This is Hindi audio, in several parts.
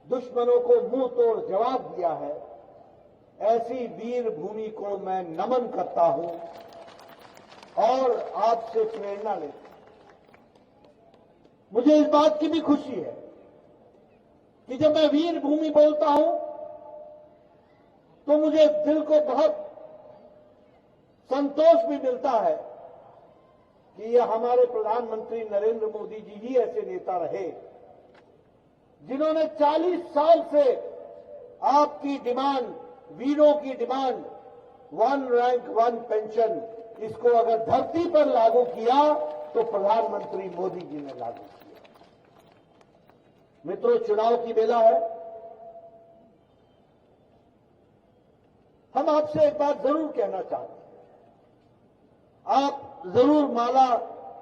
दुश्मनों को मुंह तोड़ जवाब दिया है, ऐसी वीर भूमि को मैं नमन करता हूं और आपसे प्रेरणा लेता हूं। मुझे इस बात की भी खुशी है कि जब मैं वीर भूमि बोलता हूं तो मुझे दिल को बहुत संतोष भी मिलता है कि यह हमारे प्रधानमंत्री नरेंद्र मोदी जी ही ऐसे नेता रहे जिन्होंने 40 साल से आपकी डिमांड, वीरों की डिमांड, 1 रैंक 1 पेंशन, इसको अगर धरती पर लागू किया तो प्रधानमंत्री मोदी जी ने लागू किया। मित्रों, चुनाव की बेला है। हम आपसे एक बात जरूर कहना चाहते हैं। आप जरूर माला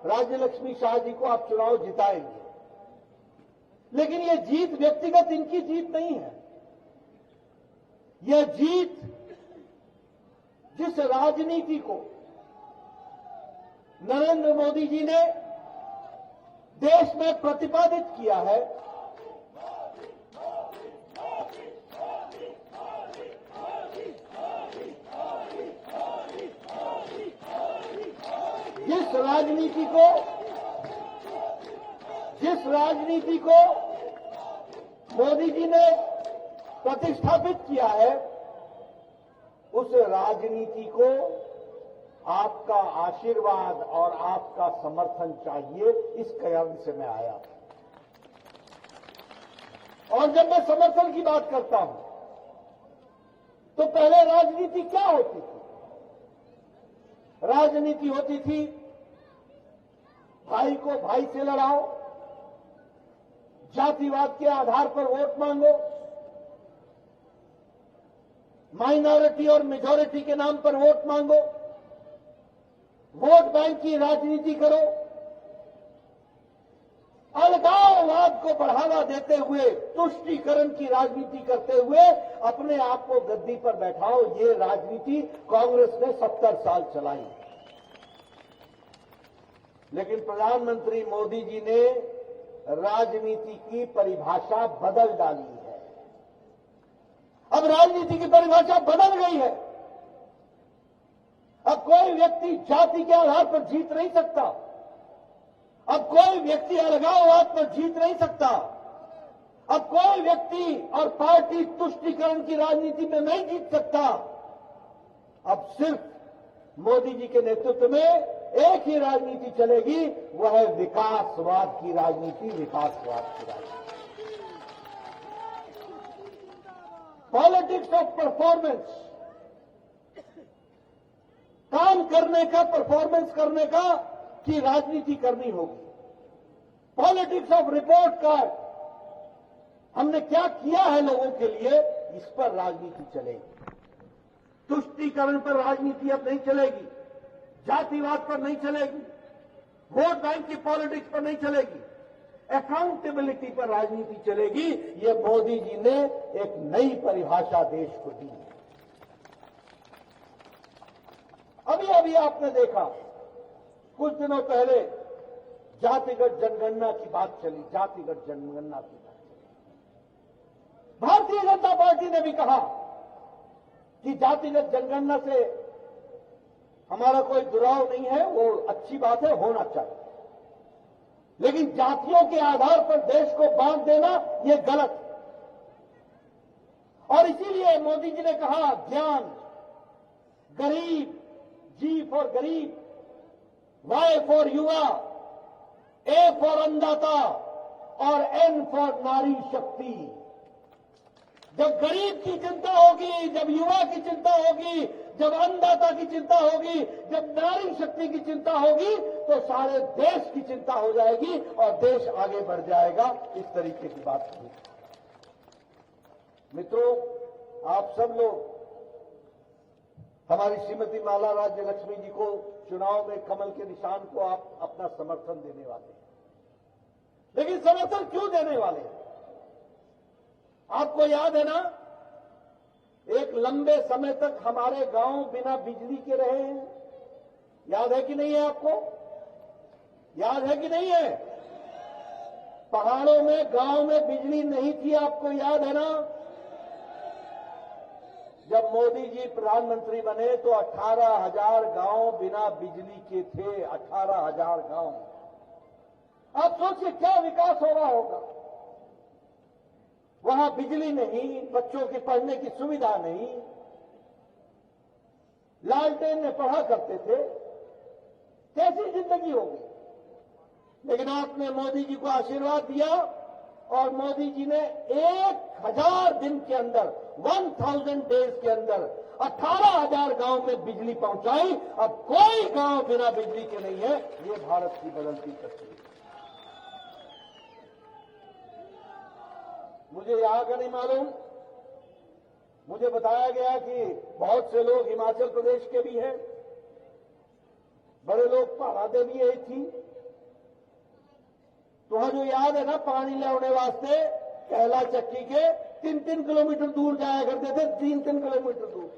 राज्यलक्ष्मी शाह जी को आप चुनाव जिताएंगे, लेकिन यह जीत व्यक्तिगत इनकी जीत नहीं है। यह जीत जिस राजनीति को नरेंद्र मोदी जी ने देश में प्रतिपादित किया है, जिस राजनीति को मोदी जी ने प्रतिष्ठापित किया है, उस राजनीति को आपका आशीर्वाद और आपका समर्थन चाहिए। इस कारण से मैं आया। और जब मैं समर्थन की बात करता हूं तो पहले राजनीति क्या होती थी? राजनीति होती थी भाई को भाई से लड़ाओ, जातिवाद के आधार पर वोट मांगो, माइनॉरिटी और मेजॉरिटी के नाम पर वोट मांगो, वोट बैंक की राजनीति करो, अलगाववाद को बढ़ावा देते हुए तुष्टीकरण की राजनीति करते हुए अपने आप को गद्दी पर बैठाओ। ये राजनीति कांग्रेस ने 70 साल चलाई। लेकिन प्रधानमंत्री मोदी जी ने राजनीति की परिभाषा बदल डाली है। अब राजनीति की परिभाषा बदल गई है। अब कोई व्यक्ति जाति के आधार पर जीत नहीं सकता। अब कोई व्यक्ति अलगाववाद पर जीत नहीं सकता। अब कोई व्यक्ति और पार्टी तुष्टीकरण की राजनीति में नहीं जीत सकता। अब सिर्फ मोदी जी के नेतृत्व में एक ही राजनीति चलेगी, वह है विकासवाद की राजनीति, विकासवाद की राजनीति। पॉलिटिक्स ऑफ परफॉर्मेंस, काम करने का, परफॉर्मेंस करने का की राजनीति करनी होगी। पॉलिटिक्स ऑफ रिपोर्ट कार्ड, हमने क्या किया है लोगों के लिए, इस पर राजनीति चलेगी। तुष्टीकरण पर राजनीति अब नहीं चलेगी, जातिवाद पर नहीं चलेगी, वोट बैंक की पॉलिटिक्स पर नहीं चलेगी, अकाउंटेबिलिटी पर राजनीति चलेगी। ये मोदी जी ने एक नई परिभाषा देश को दी है। अभी आपने देखा, कुछ दिनों पहले जातिगत जनगणना की बात चली, जातिगत जनगणना की बात चली। भारतीय जनता पार्टी ने भी कहा कि जातिगत जनगणना से हमारा कोई दुराव नहीं है, वो अच्छी बात है, होना चाहिए। लेकिन जातियों के आधार पर देश को बांट देना ये गलत है। और इसीलिए मोदी जी ने कहा, ज्ञान, गरीब, जी फॉर गरीब, वाई फॉर युवा, ए फॉर अन्नदाता और एन फॉर नारी शक्ति। जब गरीब की चिंता होगी, जब युवा की चिंता होगी, जब अन्नदाता की चिंता होगी, जब नारी शक्ति की चिंता होगी, तो सारे देश की चिंता हो जाएगी और देश आगे बढ़ जाएगा। इस तरीके की बात होगी। मित्रों, आप सब लोग हमारी श्रीमती माला राज्यलक्ष्मी जी को चुनाव में कमल के निशान को आप अपना समर्थन देने वाले हैं। लेकिन समर्थन क्यों देने वाले हैं? आपको याद है ना, एक लंबे समय तक हमारे गांव बिना बिजली के रहे हैं। याद है कि नहीं है? आपको याद है कि नहीं है? पहाड़ों में, गांव में बिजली नहीं थी, आपको याद है ना? जब मोदी जी प्रधानमंत्री बने तो 18,000 गांव बिना बिजली के थे। 18,000 गांव। आप सोचिए क्या विकास हो रहा होगा। वहां बिजली नहीं, बच्चों की पढ़ने की सुविधा नहीं, लालटेन में पढ़ा करते थे। कैसी जिंदगी होगी? लेकिन आपने मोदी जी को आशीर्वाद दिया और मोदी जी ने 1,000 दिन के अंदर, 1000 डेज के अंदर 18,000 गांव में बिजली पहुंचाई। अब कोई गांव बिना बिजली के नहीं है। ये भारत की बदलती तस्वीर। मुझे यहां का नहीं मालूम, मुझे बताया गया कि बहुत से लोग हिमाचल प्रदेश के भी हैं, बड़े लोग पहाड़ा देवी आई थी। तो जो याद है ना, पानी लाने वास्ते कहला चक्की के 3-3 किलोमीटर दूर जाया करते थे। 3-3 किलोमीटर दूर।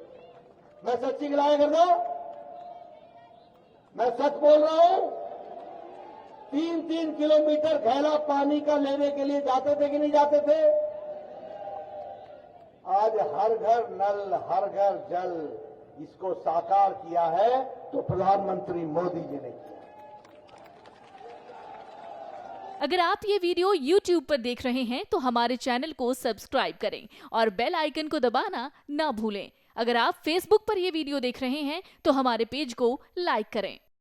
मैं सच्ची गिलाया करता, मैं सच बोल रहा हूं। 3-3 किलोमीटर घैला पानी का लेने के लिए जाते थे कि नहीं जाते थे? आज हर घर नल, हर घर जल, इसको साकार किया है तो प्रधानमंत्री मोदी जी ने किया। अगर आप ये वीडियो YouTube पर देख रहे हैं तो हमारे चैनल को सब्सक्राइब करें और बेल आइकन को दबाना ना भूलें। अगर आप Facebook पर ये वीडियो देख रहे हैं तो हमारे पेज को लाइक करें।